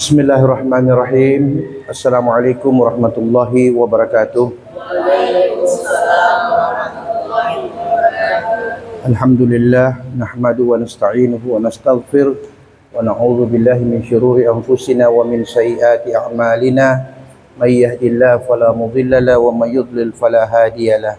Bismillahirrahmanirrahim. Assalamualaikum warahmatullahi wabarakatuh. Alhamdulillah nahmadu wa nasta'inuhu wa nastaghfir wa na'udzu billahi min syururi anfusina wa min sayyiati a'malina. May yahdihillahu fala mudilla lahu wa may yudlil fala hadiyalah.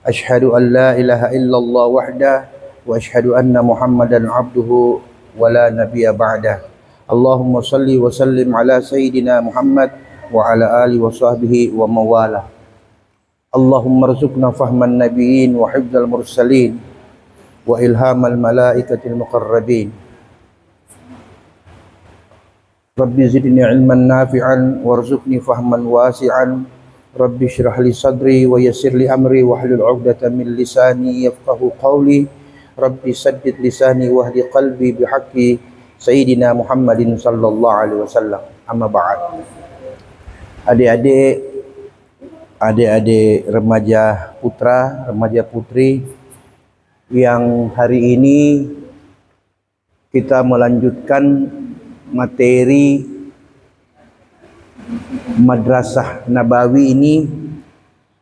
Asyhadu an la ilaha illallah wahdahu wa asyhadu anna Muhammadan 'abduhu wa la nabiyya ba'dahu. Allahumma salli wa sallim ala sayyidina Muhammad wa ala alihi wa sahbihi wa mawalah. Allahumma rzuqna fahman nabiyyin wa hifdzal mursalin wa ilhamal malaikatil muqarrabin. Rabbi zidni ilman nafi'an warzuqni fahman wasi'an. Rabbi shrah li sadri wa yassir li amri wahlul 'uqdatam min lisani yafqahu qawli. Rabbi saddid lisani wahdi qalbi bihaqqi Sayyidina Muhammadin sallallahu alaihi wasallam. Amma ba'd. Adik-adik remaja putra, remaja putri yang hari ini kita melanjutkan materi Madrasah Nabawi ini,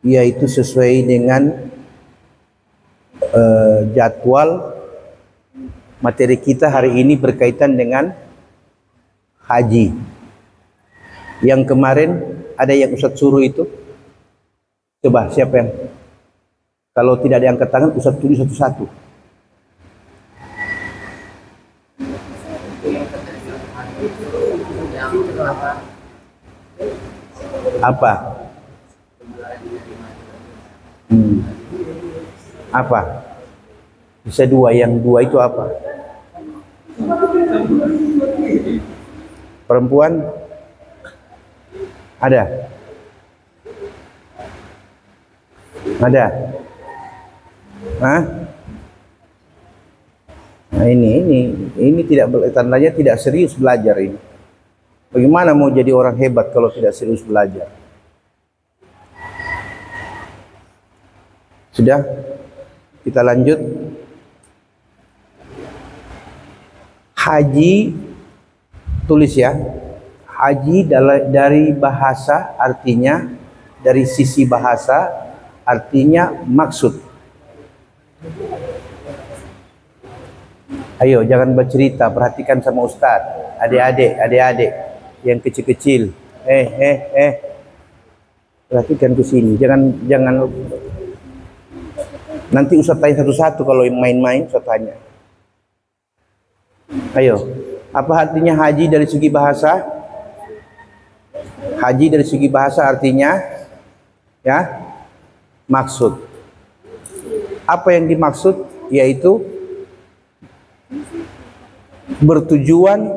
yaitu sesuai dengan jadwal materi kita hari ini berkaitan dengan haji. Yang kemarin ada yang Ustadz suruh itu, coba siapa yang, kalau tidak ada yang angkat tangan Ustadz tulis satu-satu. Apa? Apa? Bisa dua, yang dua itu apa? Perempuan? Ada? Ada? Hah? Nah ini tidak, tandanya tidak serius belajar ini. Bagaimana mau jadi orang hebat kalau tidak serius belajar? Sudah? Kita lanjut. Haji, tulis ya. Haji dari bahasa artinya, dari sisi bahasa artinya maksud. Ayo jangan bercerita, perhatikan sama Ustadz. Adik-adik yang kecil-kecil. Perhatikan ke sini. Jangan nanti Ustadz tanya satu-satu. Kalau main-main Ustadz tanya. Ayo, apa artinya haji dari segi bahasa? Haji dari segi bahasa artinya ya, maksud. Apa yang dimaksud? Yaitu bertujuan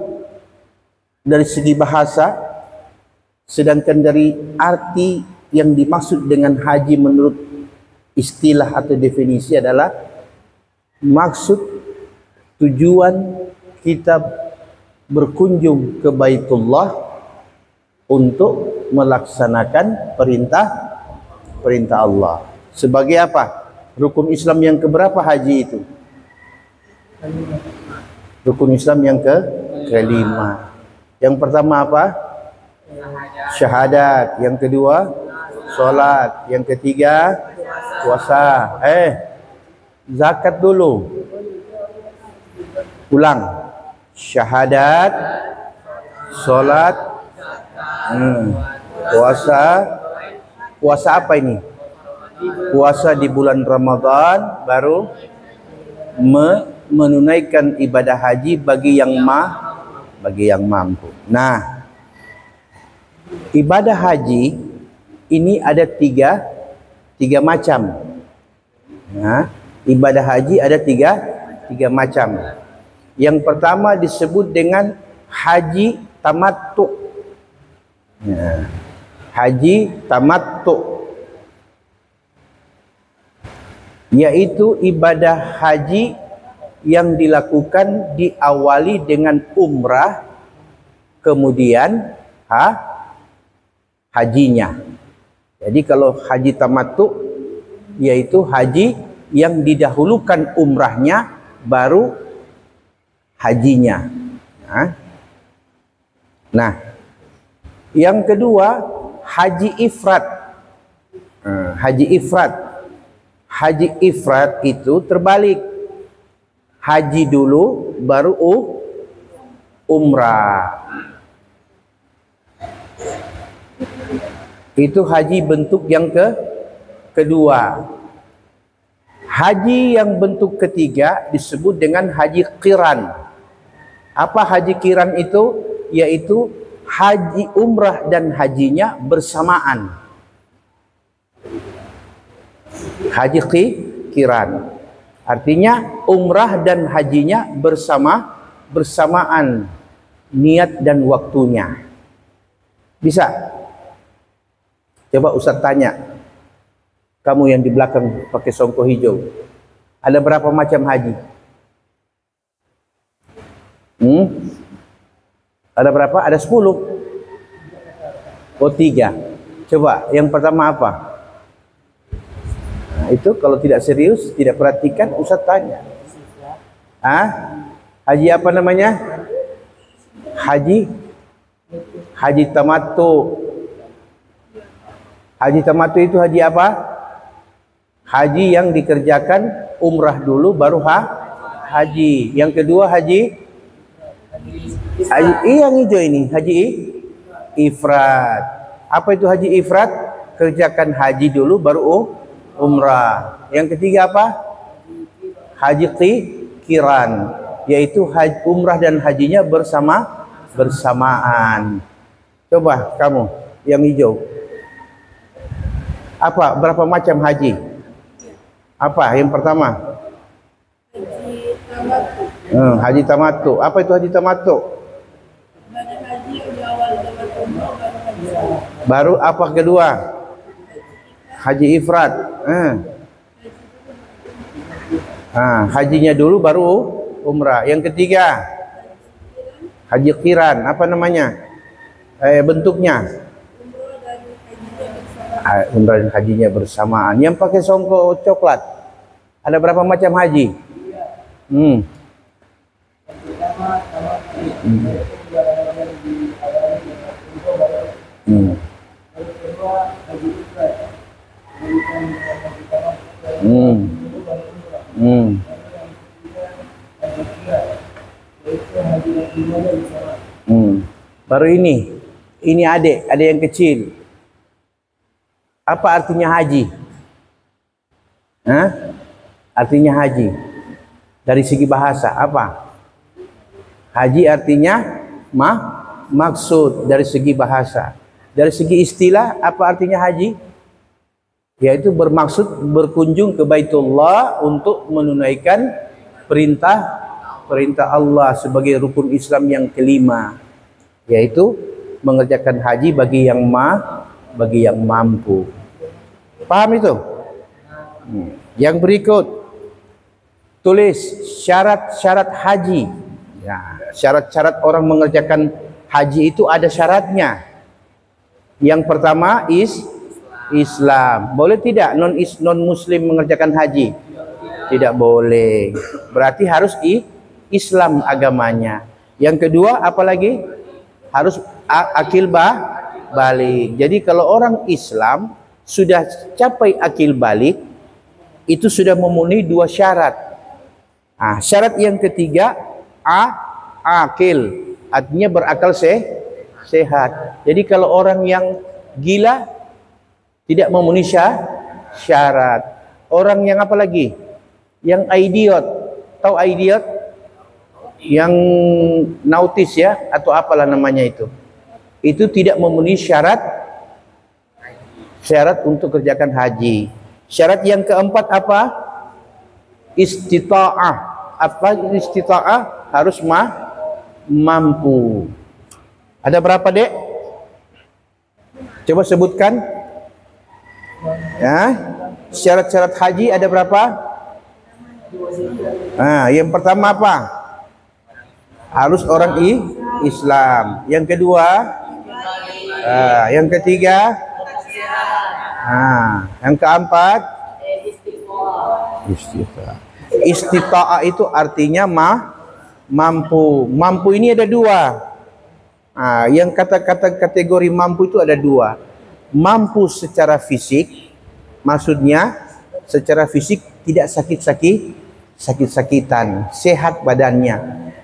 dari segi bahasa, sedangkan dari arti yang dimaksud dengan haji menurut istilah atau definisi adalah maksud tujuan kita berkunjung ke Baitullah untuk melaksanakan perintah Allah. Sebagai apa? Rukun Islam yang keberapa haji itu? Rukun Islam yang kelima. Yang pertama apa? Syahadat. Yang kedua salat. Yang ketiga puasa. Zakat dulu. Ulang. Syahadat, salat, puasa. Puasa apa ini? Puasa di bulan Ramadan, baru menunaikan ibadah haji bagi yang mampu. Nah, ibadah haji ini ada tiga macam. Nah, ibadah haji ada tiga macam. Yang pertama disebut dengan haji tamattu. Nah, haji tamattu yaitu ibadah haji yang dilakukan diawali dengan umrah, kemudian hajinya. Jadi kalau haji tamattu yaitu haji yang didahulukan umrahnya baru hajinya. Nah, Nah, yang kedua haji ifrat. Haji ifrat. Haji ifrat itu terbalik. Haji dulu baru umrah. Itu haji bentuk yang kedua. Haji yang bentuk ketiga disebut dengan haji qiran. Apa haji qiran itu? Yaitu haji umrah dan hajinya bersamaan. Haji qiran artinya umrah dan hajinya bersamaan niat dan waktunya. Bisa? Coba Ustaz tanya, kamu yang di belakang pakai songko hijau, ada berapa macam haji? Ada berapa? Ada 10. Oh 3. Coba yang pertama apa? Nah, itu kalau tidak serius, tidak perhatikan, Ustaz tanya. Haji apa namanya? Haji tamattu. Haji tamattu itu haji apa? Haji yang dikerjakan umrah dulu baru haji. Yang kedua haji yang hijau ini, haji ifrat. Apa itu haji ifrat? Kerjakan haji dulu baru umrah. Yang ketiga apa? Haji qiran, yaitu umrah dan hajinya bersamaan. Coba kamu yang hijau. Apa? Berapa macam haji? Apa? Yang pertama? Haji tamattu. Apa itu haji tamattu? Baru apa kedua? Haji ifrat. Hajinya dulu baru umrah. Yang ketiga haji qiran. Apa namanya? Bentuknya? Umrah dan hajinya bersamaan. Yang pakai songko coklat, ada berapa macam haji? Baru ini ada yang kecil. Apa artinya haji? Artinya haji dari segi bahasa apa? Haji artinya maksud dari segi bahasa. Dari segi istilah apa artinya haji? Yaitu bermaksud berkunjung ke Baitullah untuk menunaikan perintah Allah sebagai rukun Islam yang kelima, yaitu mengerjakan haji bagi yang mampu. Paham itu? Yang berikut, tulis syarat-syarat haji. Ya, syarat-syarat orang mengerjakan haji itu ada syaratnya. Yang pertama Islam. Boleh tidak non muslim mengerjakan haji? Tidak boleh. Berarti harus Islam agamanya. Yang kedua apalagi? Harus akil balik. Jadi kalau orang Islam sudah capai akil balik, itu sudah memenuhi 2 syarat. Syarat yang ketiga akil, artinya berakal sehat. Jadi kalau orang yang gila tidak memenuhi syarat. Orang yang apa lagi? Yang idiot. Tahu idiot? Yang nautis ya, atau apalah namanya itu. Itu tidak memenuhi syarat untuk kerjakan haji. Syarat yang keempat apa? Istita'ah. Apa istita'ah? Harus mampu. Ada berapa, Dek? Coba sebutkan. Ya, syarat-syarat haji ada berapa? Yang pertama apa? Harus orang Islam. Yang kedua, yang ketiga, yang keempat, istita'ah itu artinya mampu. Mampu ini ada 2. Yang kata-kata kategori mampu itu ada dua. Mampu secara fisik, maksudnya secara fisik tidak sakit-sakitan, sehat badannya.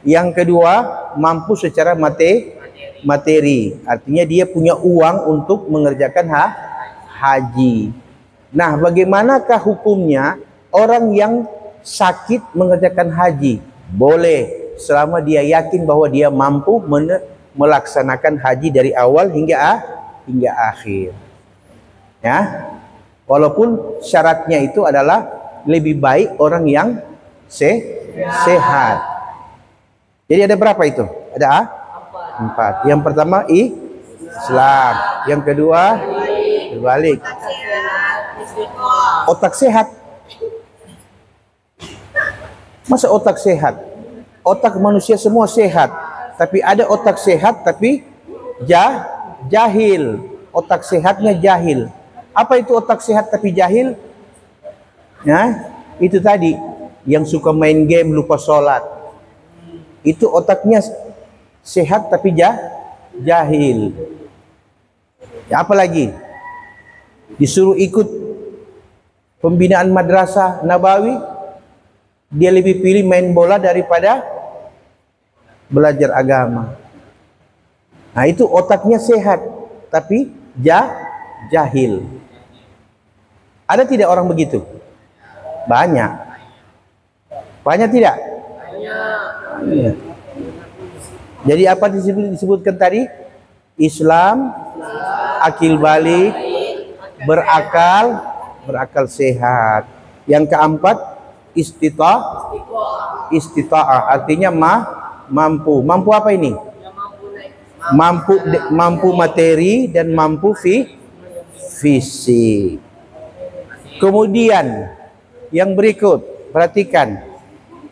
Yang kedua, mampu secara materi, artinya dia punya uang untuk mengerjakan haji. Nah, bagaimanakah hukumnya orang yang sakit mengerjakan haji? Boleh, selama dia yakin bahwa dia mampu melaksanakan haji dari awal hingga akhir. Ya, walaupun syaratnya itu adalah lebih baik orang yang sehat. Jadi ada berapa itu? Ada 4. Yang pertama Islam, yang kedua berbalik. Otak sehat. Masa otak sehat? Otak manusia semua sehat, tapi ada otak sehat tapi jahil. Otak sehatnya jahil. Apa itu otak sehat tapi jahil? Ya, itu tadi yang suka main game lupa sholat. Itu otaknya sehat tapi jahil. Ya, apa lagi? Disuruh ikut pembinaan madrasah Nabawi, dia lebih pilih main bola daripada belajar agama. Nah, itu otaknya sehat tapi jahil. Ada tidak orang begitu? Banyak. Banyak tidak? Banyak. Jadi apa disebutkan tadi? Islam, akil balik, berakal sehat. Yang keempat, istita'ah, artinya mampu. Mampu apa ini? Mampu materi dan mampu fisik. Kemudian yang berikut, perhatikan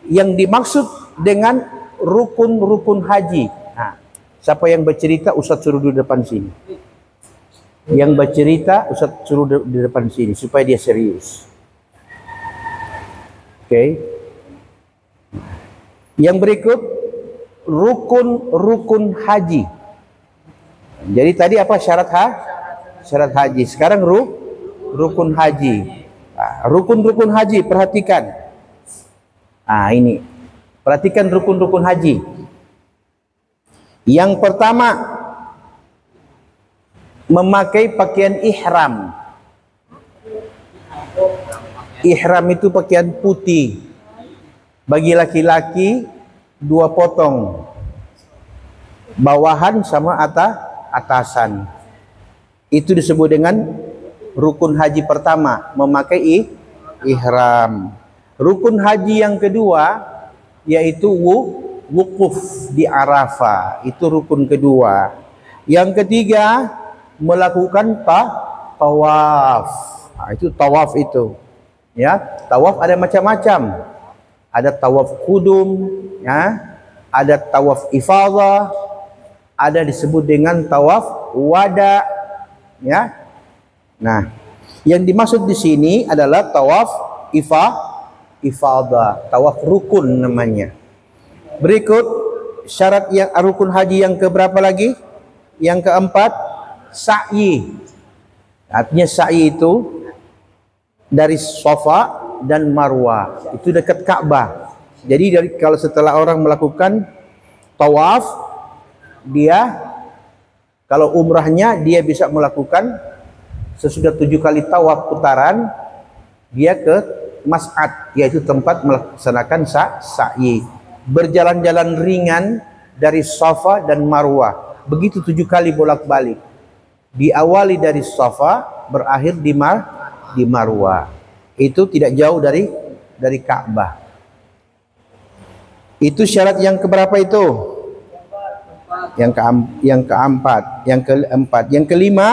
yang dimaksud dengan rukun haji. Nah, siapa yang bercerita, Ustaz suruh di depan sini. Yang bercerita, Ustaz suruh di depan sini supaya dia serius. Oke. Yang berikut, rukun haji. Jadi tadi apa syarat haji? Sekarang rukun haji. Rukun haji, perhatikan. Ini. Perhatikan rukun haji. Yang pertama, memakai pakaian ihram. Ihram itu pakaian putih. Bagi laki-laki 2 potong. Bawahan sama atasan. Itu disebut dengan rukun haji pertama, memakai ihram. Rukun haji yang kedua yaitu wukuf di Arafah. Itu rukun kedua. Yang ketiga, melakukan tawaf. Itu tawaf itu. Ya, tawaf ada macam-macam. Ada tawaf kudum, ya. Ada tawaf ifadah, ada disebut dengan tawaf wada, ya. Nah, yang dimaksud di sini adalah tawaf ifadah, tawaf rukun namanya. Berikut syarat yang rukun haji yang keberapa lagi? Yang keempat, sa'i. Artinya sa'i itu dari Safa dan Marwah, itu dekat Ka'bah. Jadi kalau setelah orang melakukan tawaf, dia kalau umrahnya dia bisa melakukan sesudah 7 kali tawaf putaran, dia ke mas'ad, yaitu tempat melaksanakan sa'i. Berjalan-jalan ringan dari Safa dan Marwah. Begitu 7 kali bolak-balik. Diawali dari Safa, berakhir di Marwah. Itu tidak jauh dari Ka'bah. Itu syarat yang keberapa itu? Yang keempat. Yang kelima,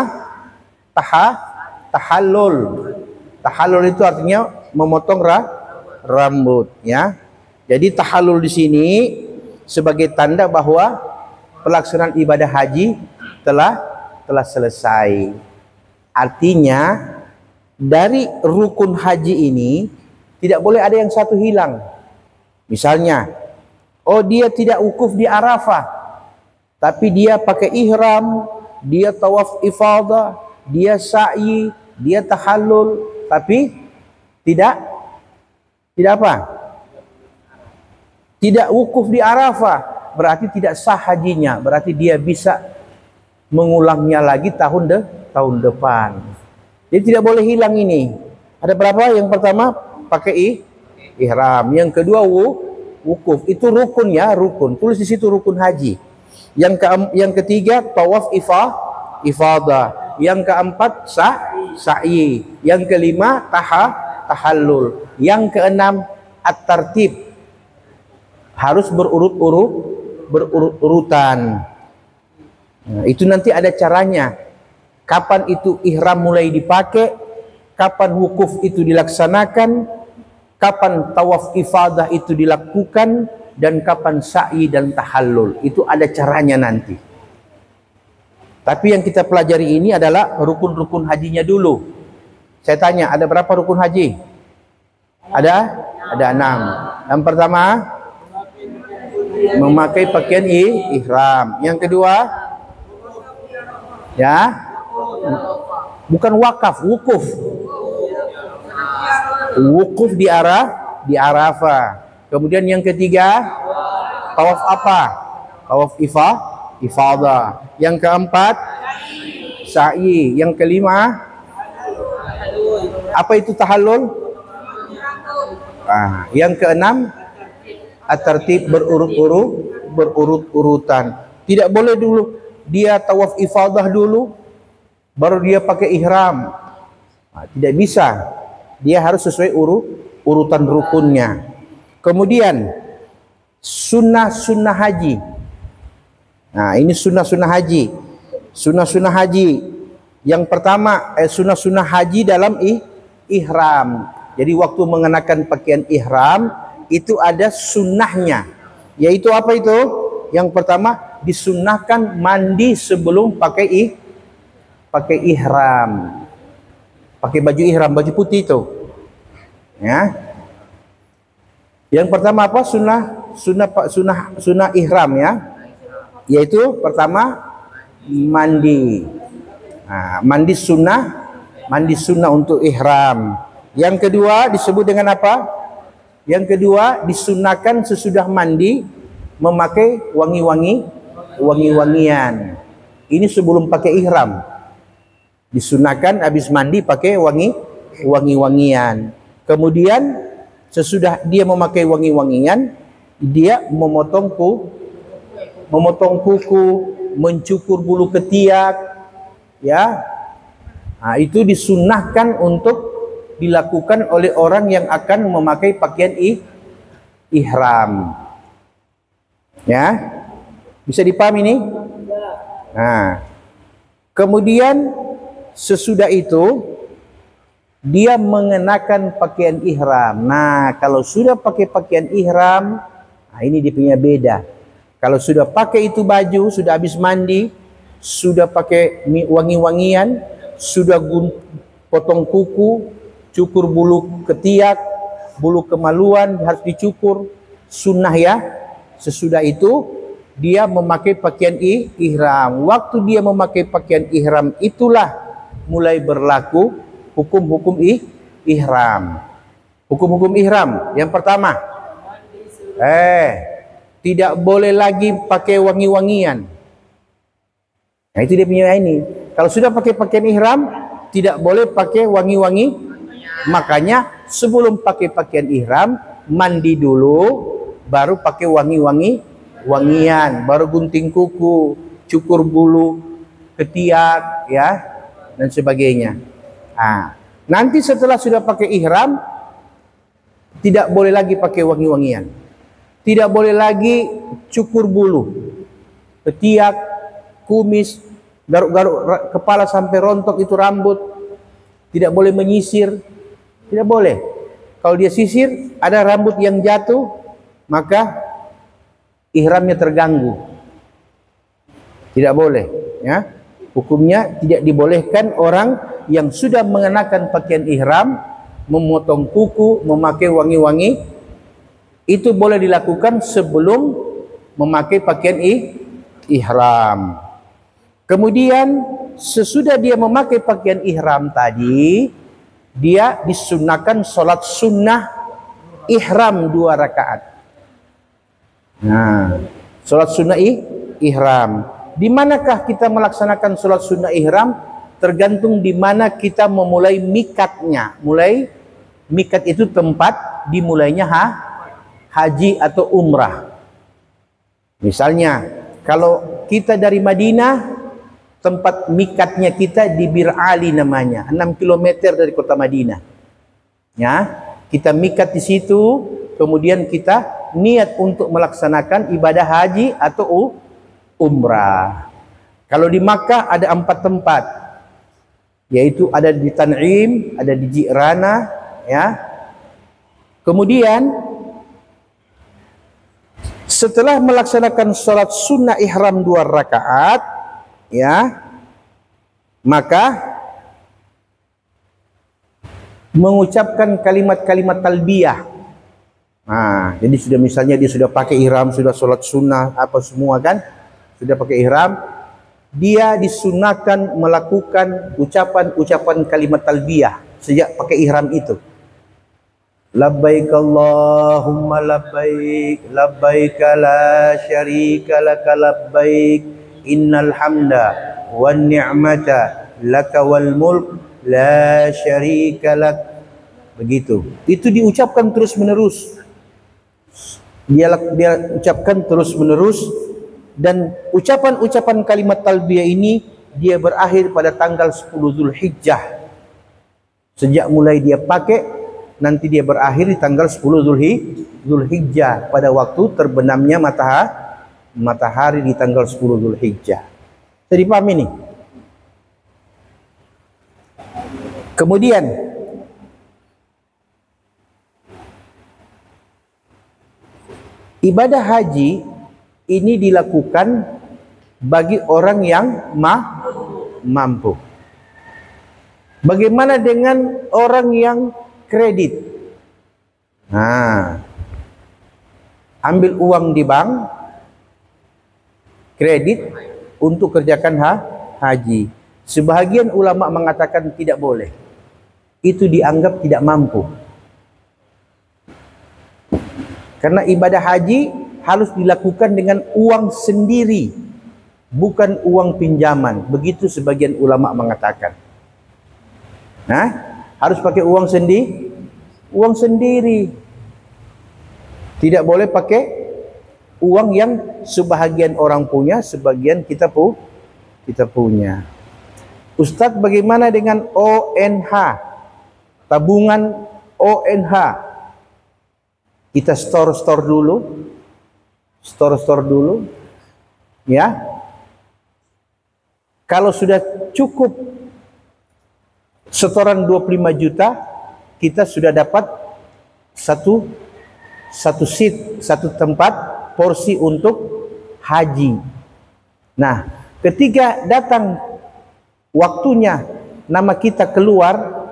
tahallul. Tahallul itu artinya memotong rambut, ya. Jadi tahallul di sini sebagai tanda bahwa pelaksanaan ibadah haji telah selesai. Artinya dari rukun haji ini tidak boleh ada yang satu hilang. Misalnya, dia tidak wukuf di Arafah. Tapi dia pakai ihram, dia tawaf ifadah, dia sa'i, dia tahallul, tapi tidak apa? Tidak wukuf di Arafah, berarti tidak sah hajinya, berarti dia bisa mengulangnya lagi tahun depan. Jadi tidak boleh hilang ini. Ada berapa? Yang pertama pakai ihram, yang kedua wukuf. Itu rukun ya, rukun. Tulis di situ rukun haji. Yang ketiga tawaf ifadah. Yang keempat sa'i. Yang kelima tahallul. Yang keenam at-tartib. Harus berurutan. Nah, itu nanti ada caranya. Kapan itu ihram mulai dipakai, kapan wukuf itu dilaksanakan, kapan tawaf ifadah itu dilakukan, dan kapan sa'i dan tahallul. Itu ada caranya nanti. Tapi yang kita pelajari ini adalah rukun-rukun hajinya dulu. Saya tanya, ada berapa rukun haji? Ada 6. Yang pertama, memakai pakaian ihram. Yang kedua, ya, bukan wakaf, wukuf. Wukuf di Arafah. Kemudian yang ketiga, tawaf apa? Tawaf ifadah. Yang keempat, sa'i. Yang kelima, apa itu tahallul? Yang keenam, at-tartib, berurut-urutan. Tidak boleh dulu dia tawaf ifadah dulu baru dia pakai ihram. Tidak bisa. Dia harus sesuai urutan rukunnya. Kemudian sunnah haji. Nah, ini sunnah haji. Sunnah haji. Yang pertama, sunnah haji dalam ihram. Jadi waktu mengenakan pakaian ihram itu ada sunnahnya. Yaitu apa itu? Yang pertama, disunnahkan mandi sebelum pakai ihram. Pakai baju ihram, baju putih itu. Ya. Yang pertama apa? Sunnah ihram ya. Yaitu pertama mandi. Nah, mandi sunnah untuk ihram. Yang kedua disebut dengan apa? Yang kedua disunnahkan sesudah mandi memakai wangi-wangian. Ini sebelum pakai ihram. Disunnahkan habis mandi pakai wangi-wangian. Kemudian sesudah dia memakai wangi-wangian, dia memotong kuku, mencukur bulu ketiak, ya. Nah, itu disunnahkan untuk dilakukan oleh orang yang akan memakai pakaian ihram. Ya, bisa dipahami ini? Nah, kemudian sesudah itu dia mengenakan pakaian ihram. Nah, kalau sudah pakai pakaian ihram, nah ini dia punya beda. Kalau sudah pakai itu baju, sudah habis mandi, sudah pakai wangi-wangian, sudah potong kuku, cukur bulu ketiak, bulu kemaluan harus dicukur, sunnah ya. Sesudah itu dia memakai pakaian ihram. Waktu dia memakai pakaian ihram itulah mulai berlaku hukum-hukum ihram. Hukum-hukum ihram. Yang pertama, tidak boleh lagi pakai wangi-wangian. Nah, itu dia punya ini. Kalau sudah pakai pakaian ihram, tidak boleh pakai wangi-wangi. Makanya sebelum pakai pakaian ihram, mandi dulu, baru pakai wangian, baru gunting kuku, cukur bulu ketiak, ya, dan sebagainya. Nah, nanti setelah sudah pakai ihram, tidak boleh lagi pakai wangi-wangian, tidak boleh lagi cukur bulu ketiak, kumis, garuk-garuk kepala sampai rontok itu rambut, tidak boleh menyisir, tidak boleh. Kalau dia sisir, ada rambut yang jatuh, maka ihramnya terganggu. Tidak boleh, ya. Hukumnya tidak dibolehkan orang yang sudah mengenakan pakaian ihram memotong kuku, memakai wangi-wangi. Itu boleh dilakukan sebelum memakai pakaian ihram. Kemudian sesudah dia memakai pakaian ihram tadi, dia disunahkan solat sunnah ihram 2 rakaat. Nah, solat sunnah ihram. Di manakah kita melaksanakan solat sunnah ihram? Tergantung di mana kita memulai mikatnya. Mikat itu tempat dimulainya haji atau umrah. Misalnya, kalau kita dari Madinah, tempat mikatnya kita di Bir Ali namanya, 6 km dari kota Madinah. Ya, kita mikat di situ, kemudian kita niat untuk melaksanakan ibadah haji atau umrah. Kalau di Makkah ada 4 tempat, yaitu ada di Tan'im, ada di Ji'rana, ya. Kemudian setelah melaksanakan sholat sunnah ihram 2 rakaat, ya, maka mengucapkan kalimat-kalimat talbiyah. Nah, jadi sudah misalnya dia sudah pakai ihram, sudah sholat sunnah apa semua kan, sudah pakai ihram, dia disunahkan melakukan ucapan-ucapan kalimat talbiyah sejak pakai ihram itu. Labbaik Allahumma labbaik, labbaik la syarika laka labbaik, innal hamda wan ni'mata laka wal mulk la syarika lak. Begitu. Itu diucapkan terus-menerus. Dia ucapkan terus-menerus, dan ucapan-ucapan kalimat talbiyah ini dia berakhir pada tanggal 10 Zulhijjah. Sejak mulai dia pakai, nanti dia berakhir di tanggal 10 Zulhijjah pada waktu terbenamnya matahari di tanggal 10 Zulhijjah. Jadi paham ini? Kemudian ibadah haji ini dilakukan bagi orang yang mampu. Bagaimana dengan orang yang kredit? Nah, ambil uang di bank, kredit untuk kerjakan haji. Sebahagian ulama mengatakan tidak boleh. Itu dianggap tidak mampu. Karena ibadah haji harus dilakukan dengan uang sendiri, bukan uang pinjaman. Begitu sebagian ulama mengatakan. Nah, harus pakai uang sendiri. Tidak boleh pakai uang yang sebahagian orang punya, sebagian kita punya. Ustadz, bagaimana dengan ONH? Tabungan ONH. Kita store dulu. Ya. Kalau sudah cukup setoran 25 juta, kita sudah dapat satu seat, satu tempat porsi untuk haji. Nah, ketika datang waktunya nama kita keluar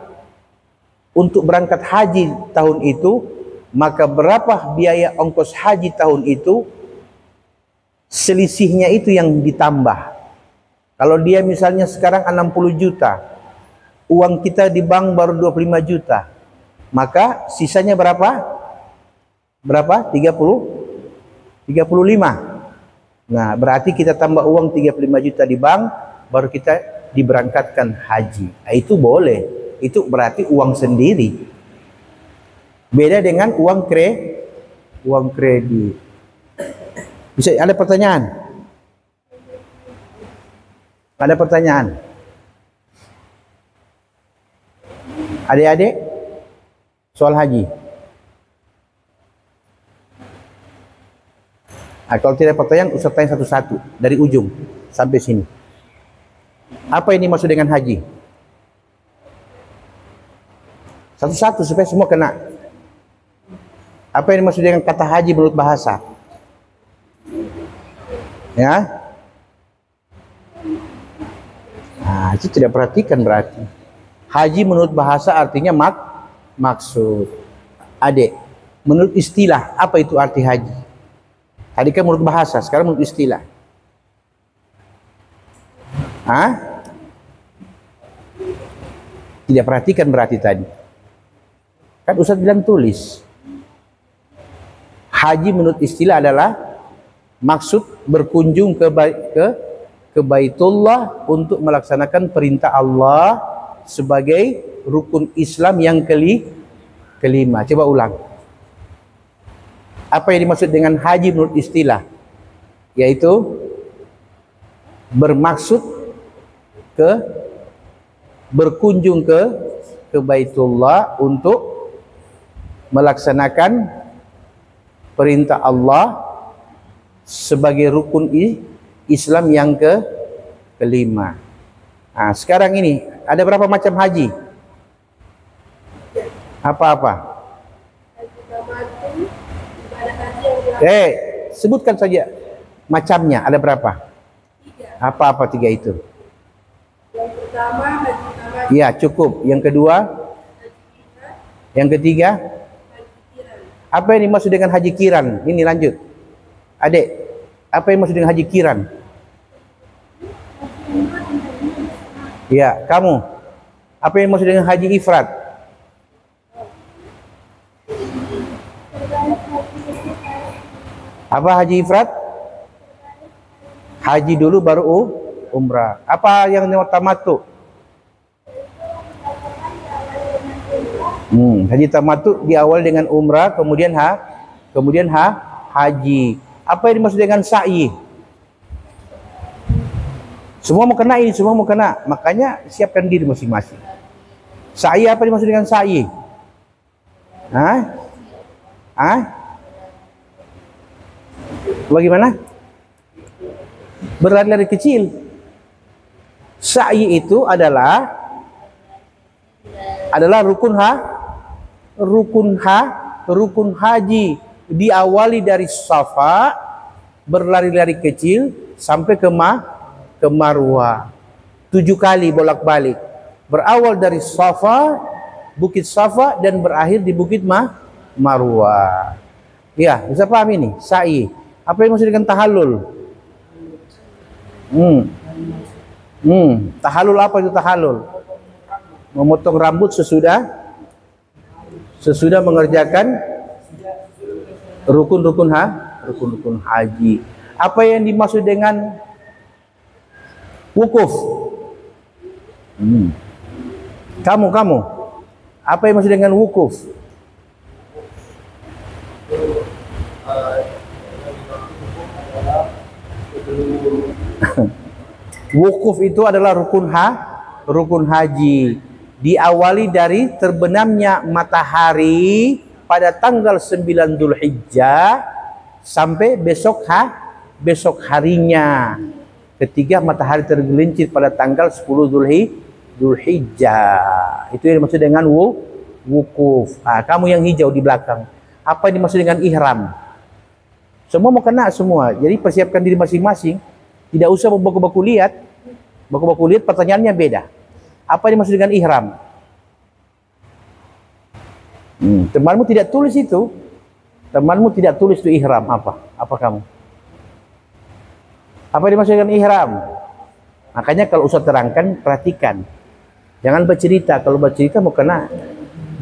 untuk berangkat haji tahun itu, maka berapa biaya ongkos haji tahun itu, selisihnya itu yang ditambah. Kalau dia misalnya sekarang 60 juta, uang kita di bank baru 25 juta, maka sisanya berapa? 35. Nah, berarti kita tambah uang 35 juta di bank, baru kita diberangkatkan haji. Nah, itu boleh. Itu berarti uang sendiri. Beda dengan uang kredit. Bisa ada pertanyaan? Ada pertanyaan? Adik-adik, soal haji. Nah, kalau tidak pertanyaan, Ustaz tanya satu-satu dari ujung sampai sini. Apa ini maksud dengan haji? Satu-satu supaya semua kena. Apa yang dimaksud dengan kata haji menurut bahasa? Ya. Nah, itu tidak perhatikan berarti. Haji menurut bahasa artinya maksud. Adik, menurut istilah apa itu arti haji? Tadi kan menurut bahasa, sekarang menurut istilah. Hah? Tidak perhatikan berarti tadi. Kan Ustaz bilang tulis. Haji menurut istilah adalah maksud berkunjung ke Baitullah untuk melaksanakan perintah Allah sebagai rukun Islam yang kelima. Coba ulang. Apa yang dimaksud dengan haji menurut istilah? Yaitu bermaksud berkunjung ke Baitullah untuk melaksanakan perintah Allah sebagai rukun Islam yang kelima. Nah, sekarang ini ada berapa macam haji? Apa-apa? Sebutkan saja macamnya, ada berapa? Apa-apa 3 itu? Yang pertama haji tamattu. Ya, cukup. Yang kedua? Yang ketiga? Apa yang dimaksud dengan haji kiran? Ini lanjut. Adik, apa yang dimaksud dengan haji kiran? Ya, kamu. Apa yang dimaksud dengan haji ifrat? Apa haji ifrat? Haji dulu baru umrah. Apa yang tamattu? Haji tamattu diawali dengan umrah, kemudian haji. Apa yang dimaksud dengan sa'i? Semua mau kena ini, semua mau kena. Makanya siapkan diri masing-masing. Sa'i, apa dimaksud dengan sa'i? Bagaimana? Berlari-lari kecil. Sa'i itu adalah rukun haji, diawali dari Safa, berlari-lari kecil sampai ke Marwah. 7 kali bolak-balik. Berawal dari Safa, Bukit Safa, dan berakhir di Bukit Marwah. Ya, bisa paham ini? Sa'i. Apa yang maksud dengan tahallul? Tahallul, apa itu tahallul? Memotong rambut sesudah mengerjakan rukun-rukun haji. Apa yang dimaksud dengan wukuf? Kamu. Apa yang maksud dengan wukuf? Wukuf itu adalah rukun haji. Diawali dari terbenamnya matahari pada tanggal 9 Dzulhijjah sampai besok harinya ketika matahari tergelincir pada tanggal 10 Dzulhijjah. Itu yang dimaksud dengan wukuf. Kamu yang hijau di belakang, apa yang dimaksud dengan ihram? Semua mau kena semua. Jadi persiapkan diri masing-masing. Tidak usah baku-baku lihat. Baku-baku lihat pertanyaannya beda. Apa yang dimaksud dengan ihram? Temanmu tidak tulis itu. Temanmu tidak tulis itu ihram apa? Apa kamu? Apa yang dimaksud dengan ihram? Makanya kalau Ustaz terangkan, perhatikan. Jangan bercerita. Kalau bercerita mau kena.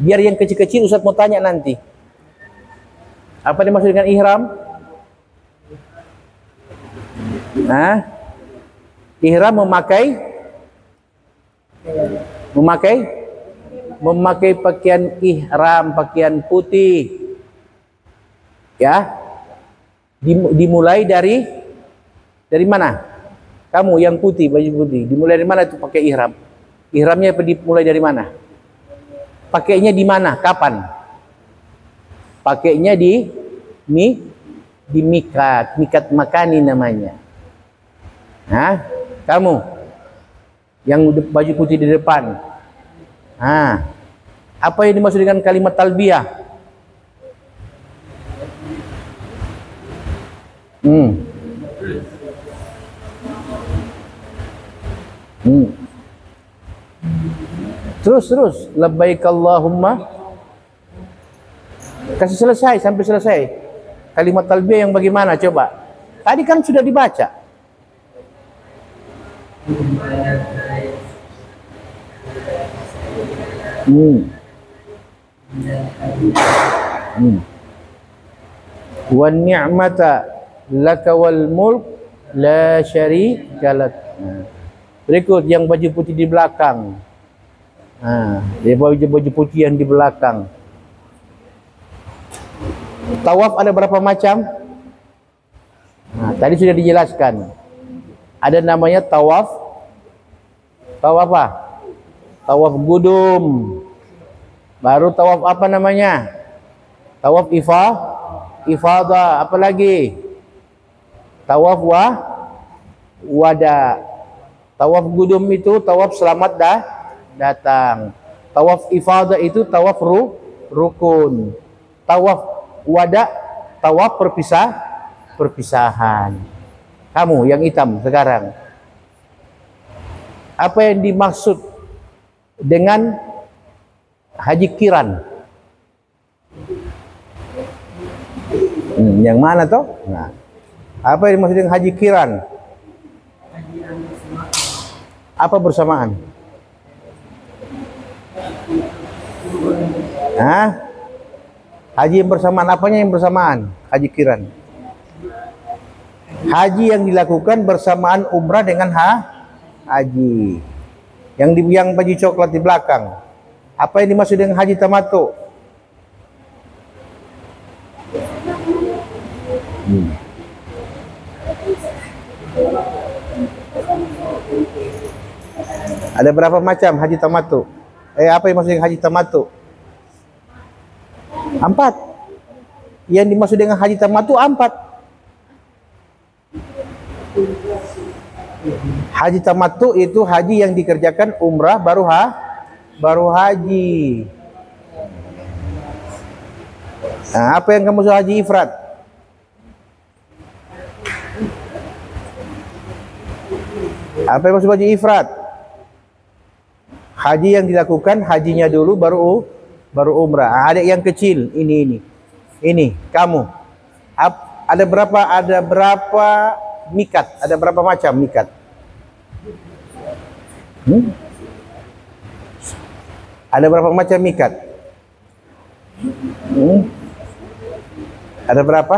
Biar yang kecil-kecil Ustaz mau tanya nanti. Apa yang dimaksud dengan ihram? Ihram memakai pakaian ihram, pakaian putih. Ya. Dimulai dari mana? Kamu yang putih, baju putih. Dimulai dari mana itu pakai ihram? Ihramnya dimulai dari mana? Pakainya di mana? Kapan? Pakainya di mikat makani namanya. Kamu yang baju putih di depan. Apa yang dimaksud dengan kalimat talbiyah? Terus labbaik Allahumma. Kasih selesai sampai selesai. Kalimat talbiyah yang bagaimana coba? Tadi kan sudah dibaca. Wan ni'mata laka wal mulk la syarika lak. Berikut yang baju putih di belakang. Dia baju putih yang di belakang. Tawaf ada berapa macam? Tadi sudah dijelaskan. Ada namanya tawaf. Tawaf apa? Tawaf gudum. Baru tawaf apa namanya? Tawaf ifadah. Apa lagi? Tawaf wada. Tawaf gudum itu tawaf selamat datang. Tawaf ifadah itu tawaf rukun. Tawaf wada, tawaf perpisahan. Kamu yang hitam sekarang, apa yang dimaksud dengan haji kiran? Yang mana toh? Apa yang dimaksud dengan haji kiran? Apa bersamaan? Haji yang bersamaan, apanya yang bersamaan? Haji kiran. Haji yang dilakukan bersamaan umrah dengan haji. Yang baju coklat di belakang. Apa yang dimaksud dengan haji tamattu? Ada berapa macam haji tamattu? Apa yang maksud dengan haji tamattu? 4. Yang dimaksud dengan haji tamattu 4. Haji tamattu itu haji yang dikerjakan umrah baru haji. Apa yang kamu maksud haji ifrad? Apa yang maksud haji ifrad? Haji yang dilakukan hajinya dulu baru umrah. Ada yang kecil, ini kamu. Ada berapa mikat? Ada berapa macam mikat? Ada berapa macam mikat? Ada berapa?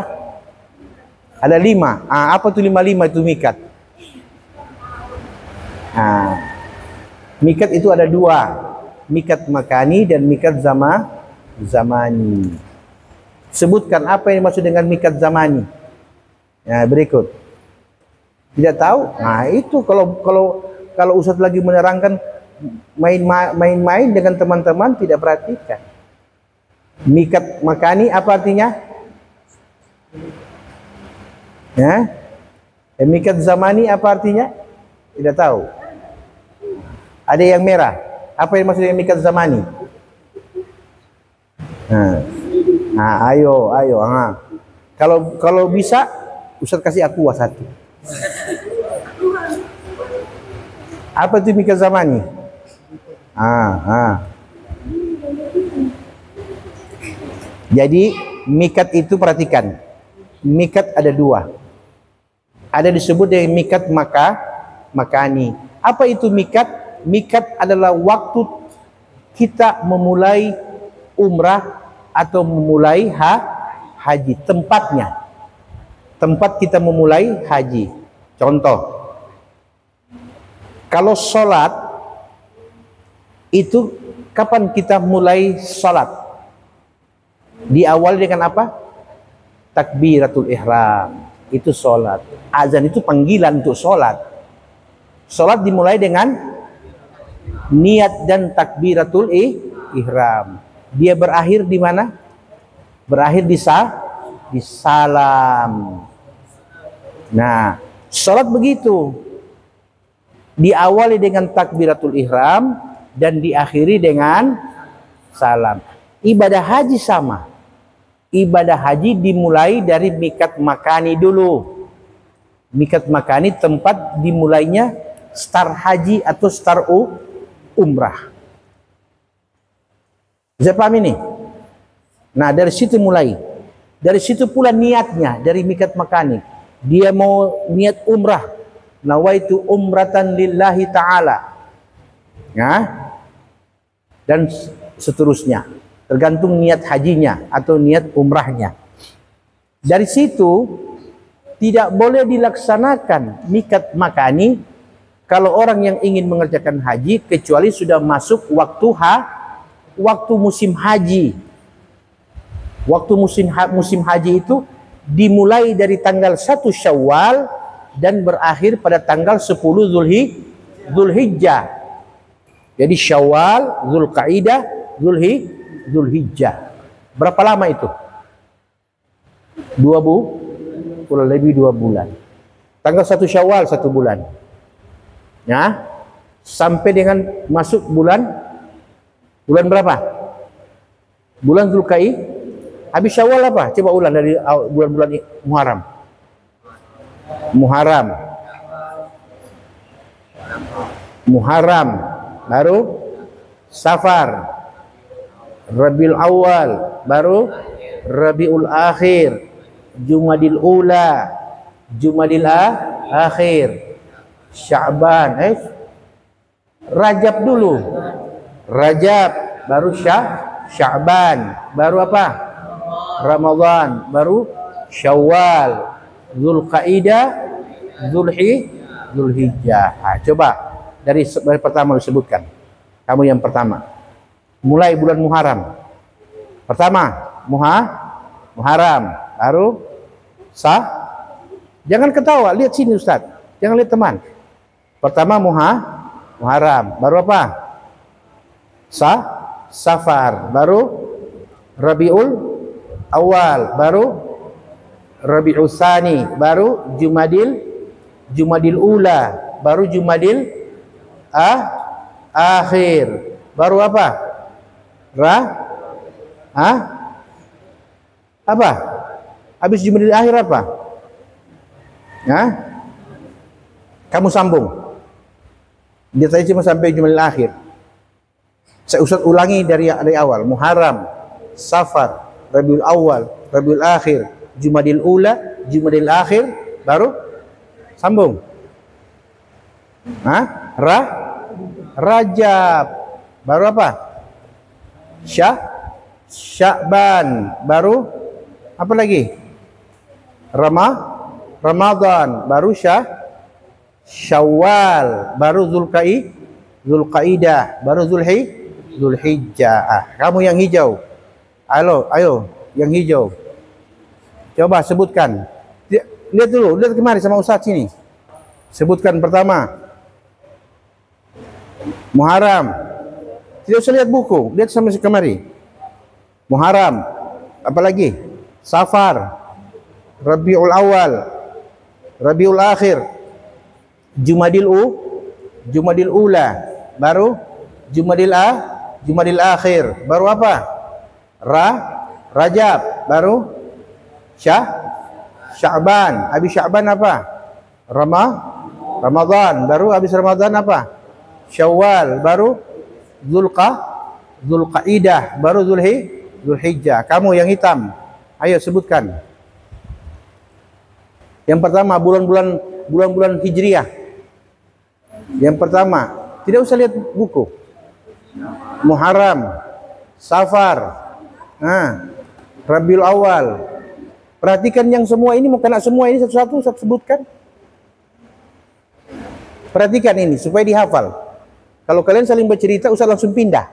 Ada 5. Apa tuh 5 itu mikat? Mikat itu ada 2. Mikat makani dan mikat zamani. Sebutkan apa yang dimaksud dengan mikat zamani. Berikut. Tidak tahu? Itu kalau Ustadz lagi menerangkan main-main dengan teman-teman tidak perhatikan. Mikat makani apa artinya? Mikat zamani apa artinya? Tidak tahu. Ada yang merah. Apa yang maksudnya mikat zamani? Ayo. Kalau bisa, Ustaz kasih aku satu. Apa itu mikat zamani? Jadi mikat itu perhatikan. Mikat ada 2. Ada disebut dengan mikat makani. Apa itu mikat? Mikat adalah waktu kita memulai umrah atau memulai haji. Tempatnya. Tempat kita memulai haji. Contoh. Kalau sholat, itu kapan kita mulai sholat? Diawali dengan apa? Takbiratul ihram. Itu sholat. Azan itu panggilan untuk sholat. Sholat dimulai dengan niat dan takbiratul ihram. Dia berakhir di mana? Berakhir di salam. Nah, sholat begitu. Diawali dengan takbiratul ihram dan diakhiri dengan salam. Ibadah haji sama. Ibadah haji dimulai dari mikat makani dulu. Mikat makani tempat dimulainya start haji atau start umrah. Bisa paham ini? Nah, dari situ mulai. Dari situ pula niatnya, dari mikat makani. Dia mau niat umrah. nawaitu umratan lillahi ta'ala. Ya. Dan seterusnya. Tergantung niat hajinya atau niat umrahnya. Dari situ tidak boleh dilaksanakan miqat makani kalau orang yang ingin mengerjakan haji kecuali sudah masuk waktu musim haji. Waktu musim haji itu dimulai dari tanggal 1 Syawal dan berakhir pada tanggal 10 Zulhijjah. Jadi Syawal, Zulqaidah, Zulhijjah. Berapa lama itu? Kurang lebih 2 bulan. Tanggal 1 Syawal 1 bulan. Ya. Sampai dengan masuk bulan berapa? Bulan Zulqaidah. Habis Syawal apa? Coba ulang dari bulan-bulan Muharram. Muharram, baru Safar, Rabiul Awal, baru Rabiul Akhir, Jumadil Ula, Jumadil Akhir, Sya'ban, Rajab dulu. Rajab, baru Sya'ban, baru apa? Ramadan, baru Syawal, Zulqaidah, Zulhijjah. Coba dari pertama disebutkan. Kamu yang pertama. Mulai bulan Muharram. Pertama, Muharram, baru Jangan ketawa, lihat sini Ustaz. Jangan lihat teman. Pertama Muharram, baru apa? Safar, baru Rabiul Awal, baru Rabiul Tsani, baru Jumadil Ula, baru Jumadil Akhir, baru apa? Apa? Habis Jumadil Akhir apa? Kamu sambung. Dia tadi cuma sampai Jumadil Akhir. Saya Ustaz ulangi dari awal. Muharram, Safar, Rabiul Awal, Rabiul Akhir, Jumadil Ula, Jumadil Akhir, baru sambung. Rajab, baru apa? Sya'ban, baru apa lagi? Ramadan, baru Syawal, baru Zulqaidah, baru Zulhijjah. Kamu yang hijau. Ayo, yang hijau. Coba sebutkan. Lihat dulu, lihat kemari sama Ustaz sini. Sebutkan pertama. Muharram. Tidak usah lihat buku, lihat sama kemari. Muharram. Apa lagi? Safar. Rabiul Awal. Rabiul Akhir. Jumadil Ula. Baru Jumadil Akhir. Baru apa? Rajab, baru Sya'ban. Habis Sya'ban apa? Ramadan, baru habis Ramadan apa? Syawal, baru Zulqaidah, baru Zulhijjah. Kamu yang hitam, ayo sebutkan. Yang pertama bulan-bulan Hijriah. Yang pertama, tidak usah lihat buku. Muharram, Safar, Rabiul Awal. Perhatikan yang semua ini, mau kena semua ini satu-satu saya sebutkan. Perhatikan ini supaya dihafal. Kalau kalian saling bercerita, usah langsung pindah.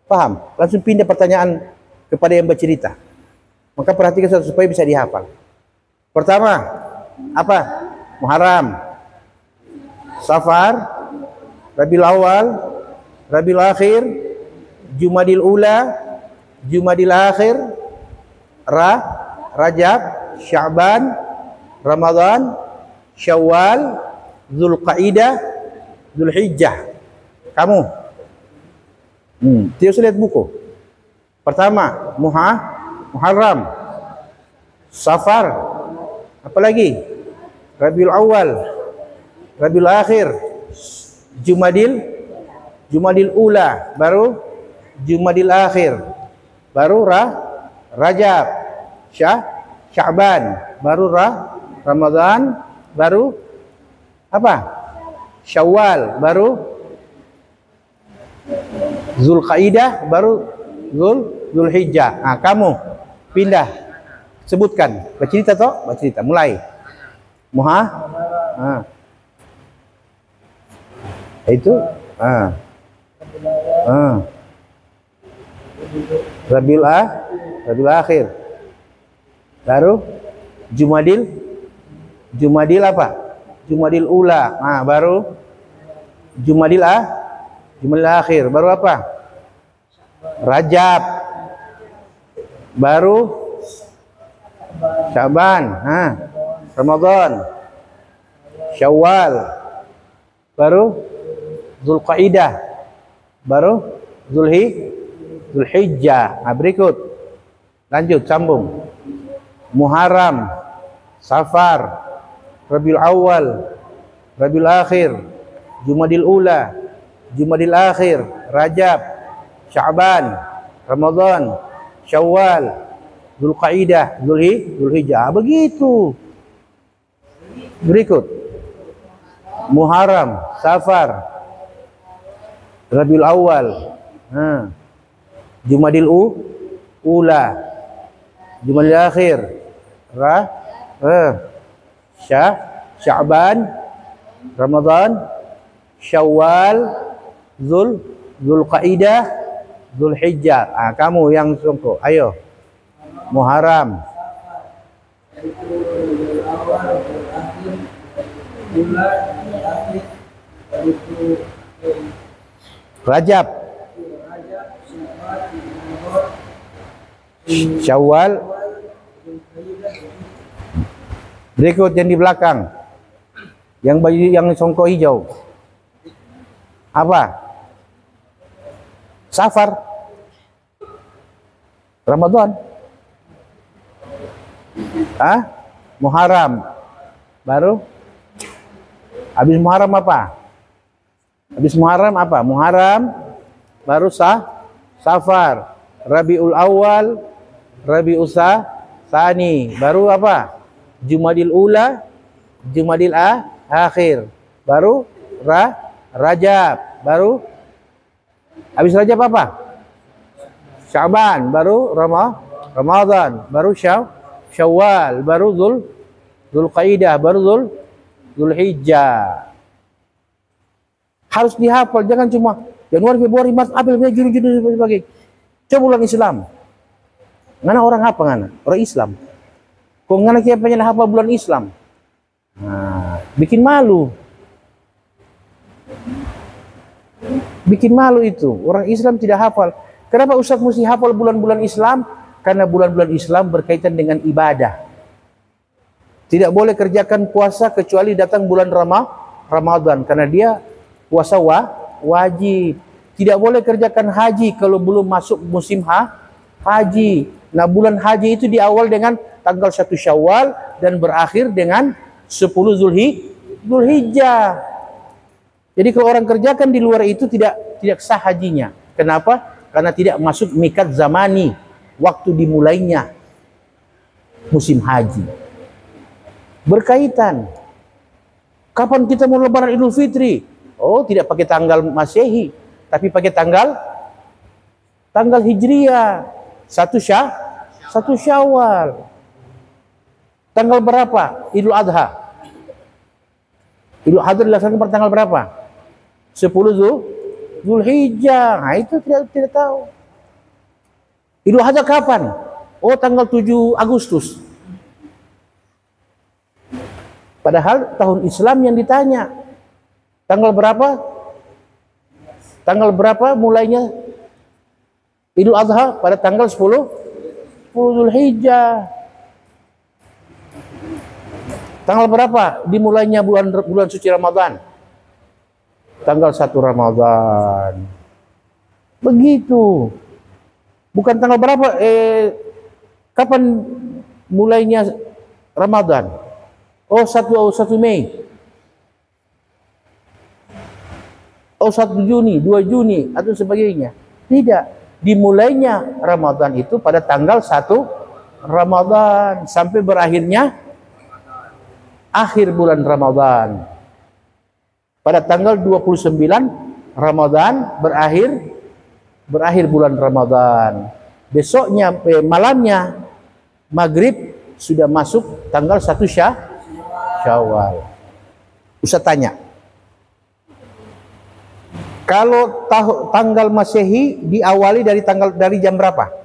Paham? Langsung pindah pertanyaan kepada yang bercerita. Maka perhatikan supaya bisa dihafal. Pertama, apa? Muharram, Safar, Rabiul Awal, Rabiul Akhir, Jumadil Ula, Jumadil Akhir, Rajab, Sya'ban, Ramadan, Syawal, Zulqaidah, Zulhijjah. Kamu tidak usah lihat buku. Pertama Muharram, Safar, apa lagi? Rabiul Awal, Rabiul Akhir, Jumadil Ula, baru Jumadil Akhir, baru Rajab, Sya'ban, baru Ramadan, baru Apa? Syawal, baru Zulqaidah, baru Zulhijjah. Nah, kamu pindah, sebutkan. Bercerita toh? Bercerita. Mulai. Itu. Rabiul Akhir. Baru Jumadil apa? Jumadil Ula. Baru Jumadil Akhir. Baru apa? Rajab. Baru Syaban. Ramadan. Syawal. Baru Zulqaidah. Baru Zulhijjah. Berikut. Lanjut, sambung. Muharram, Safar, Rabiul Awal, Rabiul Akhir, Jumadil Ula, Jumadil Akhir, Rajab, Syaban, Ramadan, Syawal, Zulqaidah, Zulhijjah. Begitu. Berikut. Muharram, Safar, Rabiul Awal, Jumadil Ula, Jumadil Akhir, Syaban, Ramadan, Syawal, Zulqaidah, Zulhijjah. Kamu yang songko, ayo. Muharram, Rajab, Syawal. Berikut yang di belakang, yang baju yang songkok hijau, apa? Safar, Ramadan, Muharram, baru habis Muharram apa? Habis Muharram apa? Muharram, baru Safar, Rabiul Awal, Rabiul Tsani, baru apa? Jumadil Ula, Jumadil Akhir, baru Rajab, baru habis Rajab apa? Syaban, baru Ramadan, baru Syawal, baru Zulqaidah, baru Zulhijjah. Harus dihafal, jangan cuma Januari, Februari, Maret, April, Mei, Juni, sebagainya. Coba ulang Islam. Ngana orang apa ngana? Orang Islam. Kok ngana kia pengen hafal bulan Islam? Bikin malu. Bikin malu itu. Orang Islam tidak hafal. Kenapa Ustaz mesti hafal bulan-bulan Islam? Karena bulan-bulan Islam berkaitan dengan ibadah. Tidak boleh kerjakan puasa kecuali datang bulan Ramadan. Karena dia puasa wajib. Tidak boleh kerjakan haji kalau belum masuk musim haji. Nah, bulan haji itu diawal dengan tanggal 1 Syawal dan berakhir dengan 10 Zulhijjah. Jadi kalau orang kerjakan di luar itu tidak sah hajinya. Kenapa? Karena tidak masuk mikat zamani, waktu dimulainya musim haji. Berkaitan. Kapan kita mau lebaran Idul Fitri? Oh, tidak pakai tanggal Masehi, tapi pakai tanggal Hijriah. 1 Syawal. Tanggal berapa? Idul Adha. Idul Adha dilaksanakan pada tanggal berapa? 10 Zulhijjah. Nah, itu tidak tahu. Idul Adha kapan? Oh, tanggal 7 Agustus. Padahal tahun Islam yang ditanya. Tanggal berapa? Tanggal berapa mulainya Idul Adha? Pada tanggal 10 Zulhijjah. Tanggal berapa dimulainya bulan suci Ramadan? Tanggal 1 Ramadan. Begitu. Bukan tanggal berapa, kapan mulainya Ramadan? Oh, 1 Mei. Oh, 1 Juni, 2 Juni, atau sebagainya. Tidak. Dimulainya Ramadan itu pada tanggal 1 Ramadan sampai berakhirnya akhir bulan Ramadan. pada tanggal 29 Ramadan berakhir bulan Ramadan. Besoknya malamnya maghrib sudah masuk tanggal 1 Syawal. Ustaz tanya, kalau tanggal Masehi diawali dari jam berapa?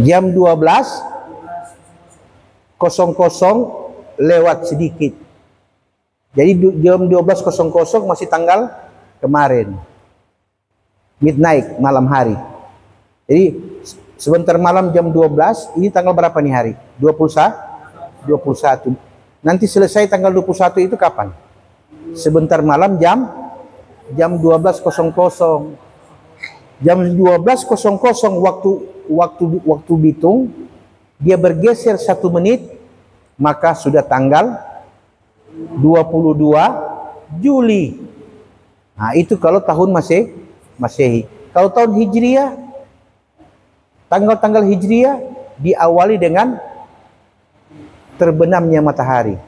Jam 12.00 lewat sedikit. Jadi jam 12.00 masih tanggal kemarin. Midnight, malam hari. Jadi sebentar malam jam 12, ini tanggal berapa nih hari? 21. Nanti selesai tanggal 21 itu kapan? Sebentar malam jam 12.00. Jam 12.00 waktu Bitung, dia bergeser 1 menit, maka sudah tanggal 22 Juli. Nah, itu kalau tahun Masehi. Kalau tahun Hijriah, tanggal-tanggal Hijriah diawali dengan terbenamnya matahari.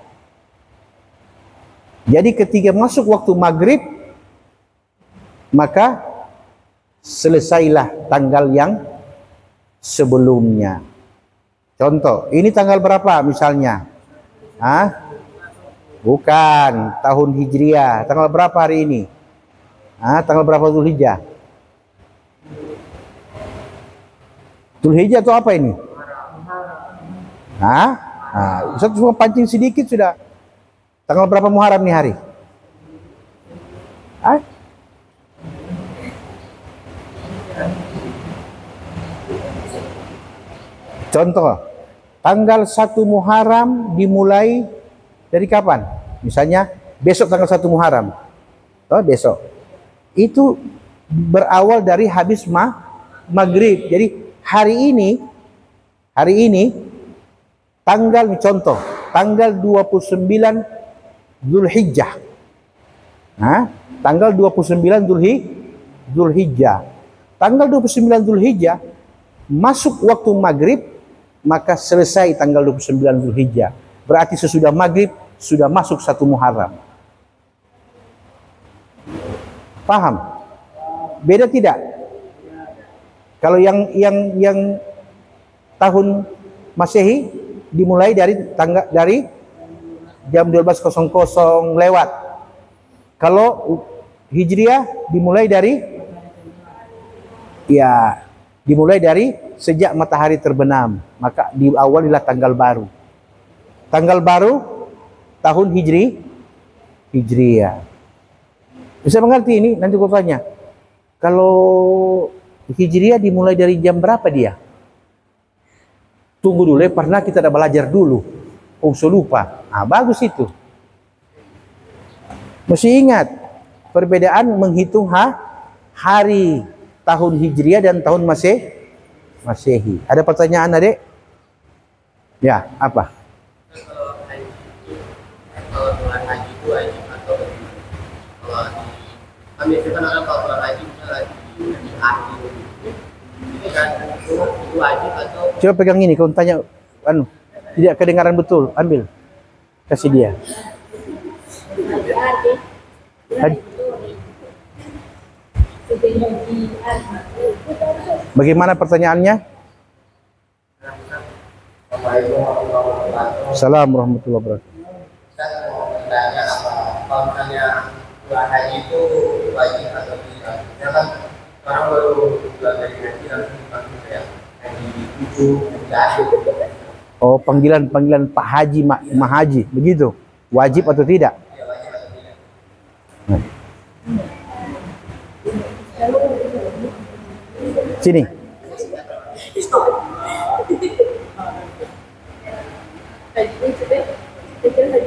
Jadi ketika masuk waktu maghrib, maka selesailah tanggal yang sebelumnya. Contoh, ini tanggal berapa misalnya? Bukan, tahun Hijriah. Tanggal berapa hari ini? Tanggal berapa Zulhijjah? Zulhijjah itu apa ini? Ustaz cuma pancing sedikit sudah. Tanggal berapa Muharram nih hari? Contoh, tanggal 1 Muharram dimulai dari kapan? Misalnya besok tanggal 1 Muharram. Besok. Itu berawal dari habis maghrib. Jadi hari ini contoh tanggal 29 Zulhijjah. Tanggal 29 Zulhijjah. Tanggal 29 Zulhijjah masuk waktu maghrib, maka selesai tanggal 29 Zulhijjah. Berarti sesudah maghrib sudah masuk 1 Muharram. Paham? Beda tidak? Kalau yang tahun Masehi dimulai dari jam 12.00 lewat. Kalau Hijriah dimulai dari sejak matahari terbenam, maka diawalilah tanggal baru. Tanggal baru tahun Hijriah. Bisa mengerti ini? Nanti aku tanya. Kalau Hijriah dimulai dari jam berapa dia? Tunggu dulu, pernah kita udah belajar dulu. Lupa. Bagus itu. Mesti ingat perbedaan menghitung hari tahun Hijriah dan tahun Masehi. Ada pertanyaan, Adik? Ya, apa? Kalau bulan haji itu wajib atau kalau kami itu kan orang kalau bulan haji misalnya di akhir ini kan itu wajib atau coba pegang ini, kau tanya tidak kedengaran betul, ambil kasih dia. Bagaimana pertanyaannya? Assalamualaikum warahmatullahi wabarakatuh. Saya mau bertanya kalau misalnya bulan haji itu wajib atau tidak? Ya kan orang baru pulang dari haji langsung panggil saya haji 7 Oh, panggilan Pak Haji, Mah Haji, begitu? Wajib atau tidak? ya wajib atau tidak? Sini.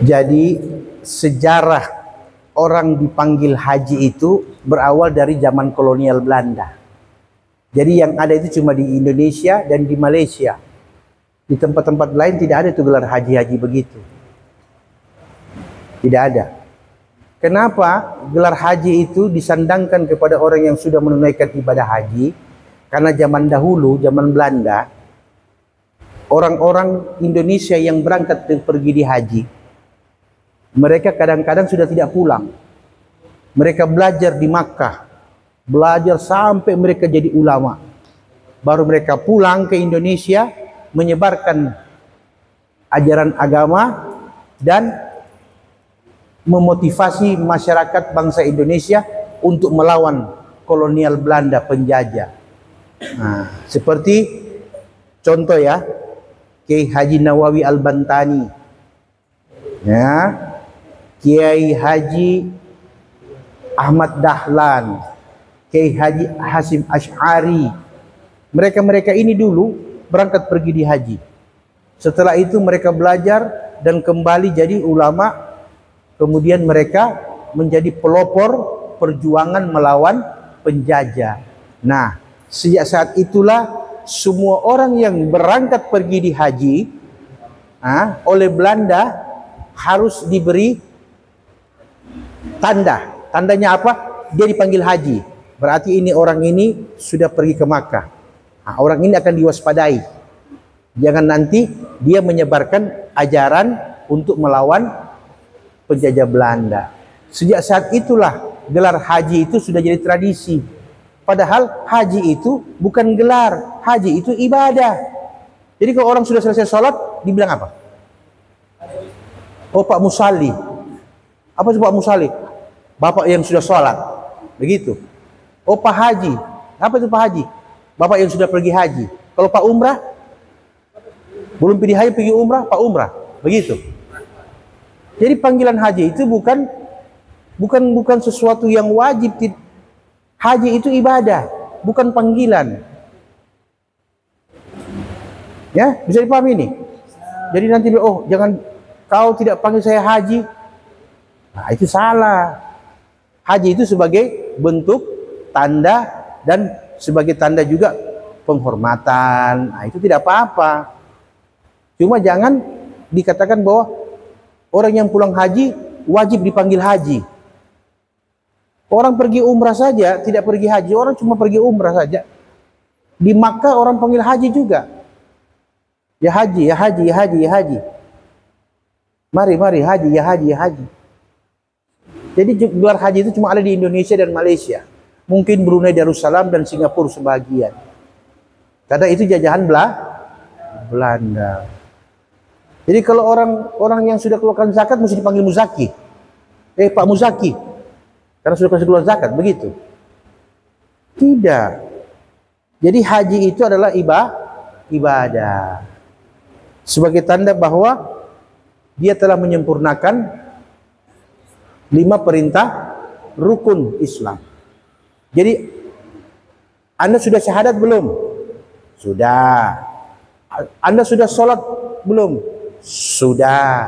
Jadi sejarah orang dipanggil haji itu berawal dari zaman kolonial Belanda. Jadi yang ada itu cuma di Indonesia dan di Malaysia. Di tempat-tempat lain tidak ada itu gelar haji-haji begitu. Tidak ada. Kenapa gelar haji itu disandangkan kepada orang yang sudah menunaikan ibadah haji? Karena zaman dahulu, zaman Belanda, orang-orang Indonesia yang berangkat pergi di haji, Mereka kadang-kadang sudah tidak pulang. Mereka belajar di Makkah, belajar sampai mereka jadi ulama. Baru mereka pulang ke Indonesia, menyebarkan ajaran agama dan memotivasi masyarakat bangsa Indonesia untuk melawan kolonial Belanda penjajah. Nah, seperti contoh ya, Kiai Haji Nawawi Al-Bantani, ya, Kiai Haji Ahmad Dahlan, Kiai Haji Hasim Asy'ari. Mereka-mereka ini dulu berangkat pergi di haji. Setelah itu mereka belajar dan kembali jadi ulama. Kemudian mereka menjadi pelopor perjuangan melawan penjajah. Nah, sejak saat itulah semua orang yang berangkat pergi di haji oleh Belanda harus diberi tanda. Tandanya apa? Dia dipanggil haji. Berarti ini orang ini sudah pergi ke Makkah. Nah, orang ini akan diwaspadai. Jangan nanti dia menyebarkan ajaran untuk melawan penjajah Belanda. Sejak saat itulah gelar haji itu sudah jadi tradisi. Padahal haji itu bukan gelar, haji itu ibadah. Jadi kalau orang sudah selesai sholat, dibilang apa? Oh, Pak Musalli. Apa itu Pak Musalli? Bapak yang sudah sholat. Begitu. Oh, Pak Haji. Apa itu Pak Haji? Bapak yang sudah pergi haji. Kalau Pak Umrah, belum pergi haji, pergi umrah, Pak Umrah. Begitu. Jadi panggilan haji itu bukan sesuatu yang wajib. Haji itu ibadah, bukan panggilan. Ya, bisa dipahami ini. Jadi nanti oh, jangan kau tidak panggil saya haji. Nah, itu salah. Haji itu sebagai bentuk tanda dan sebagai tanda juga penghormatan. Nah, itu tidak apa-apa. Cuma jangan dikatakan bahwa orang yang pulang haji wajib dipanggil haji. Orang pergi umrah saja tidak pergi haji, orang cuma pergi umrah saja. Di Makkah orang panggil haji juga. Ya haji, ya haji, ya haji, ya haji. Mari, mari haji, ya haji, ya haji. Jadi gelar haji itu cuma ada di Indonesia dan Malaysia. Mungkin Brunei Darussalam dan Singapura sebagian. Karena itu jajahan Belanda. Jadi kalau orang yang sudah keluarkan zakat mesti dipanggil Muzaki. Pak Muzaki. Karena sudah kasih keluar zakat, begitu. Tidak. Jadi haji itu adalah ibadah. Sebagai tanda bahwa dia telah menyempurnakan 5 perintah rukun Islam. Jadi Anda sudah syahadat belum? Sudah. Anda sudah sholat belum? Sudah.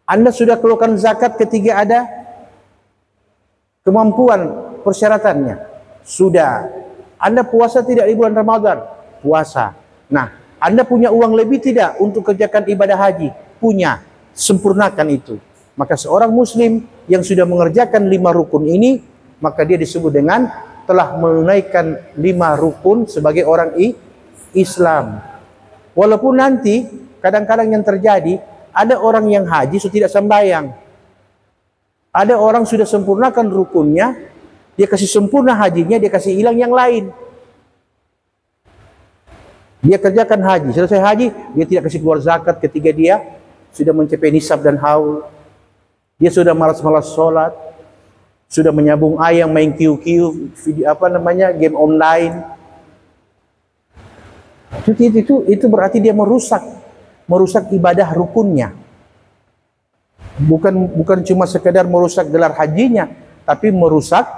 Anda sudah keluarkan zakat ketika ada kemampuan persyaratannya? Sudah. Anda puasa tidak di bulan Ramadan? Puasa. Nah, Anda punya uang lebih tidak untuk kerjakan ibadah haji? Punya. Sempurnakan itu. Maka seorang muslim yang sudah mengerjakan 5 rukun ini, maka dia disebut dengan telah menunaikan 5 rukun sebagai orang Islam. Walaupun nanti kadang-kadang yang terjadi, ada orang yang haji sudah tidak sembahyang. Ada orang sudah sempurnakan rukunnya, dia kasih sempurna hajinya, dia kasih hilang yang lain. Dia kerjakan haji, selesai haji, dia tidak kasih keluar zakat ketika dia sudah mencapai nisab dan haul. Dia sudah malas-malas sholat, sudah menyambung ayam, main QQ, video game online. Itu berarti dia merusak ibadah rukunnya. Bukan cuma sekedar merusak gelar hajinya, tapi merusak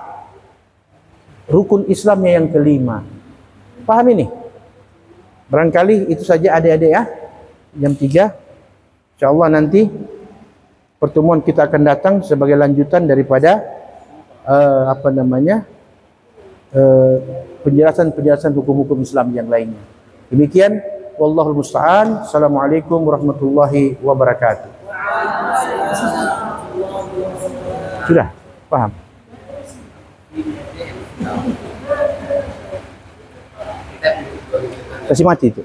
rukun Islamnya yang kelima. Paham ini? Barangkali itu saja adik-adik ya. Jam 3. Insyaallah nanti pertemuan kita akan datang sebagai lanjutan daripada penjelasan hukum-hukum Islam yang lainnya. Demikian, wallahul musta'an. Assalamualaikum warahmatullahi wabarakatuh. Sudah paham? Kasih mati itu.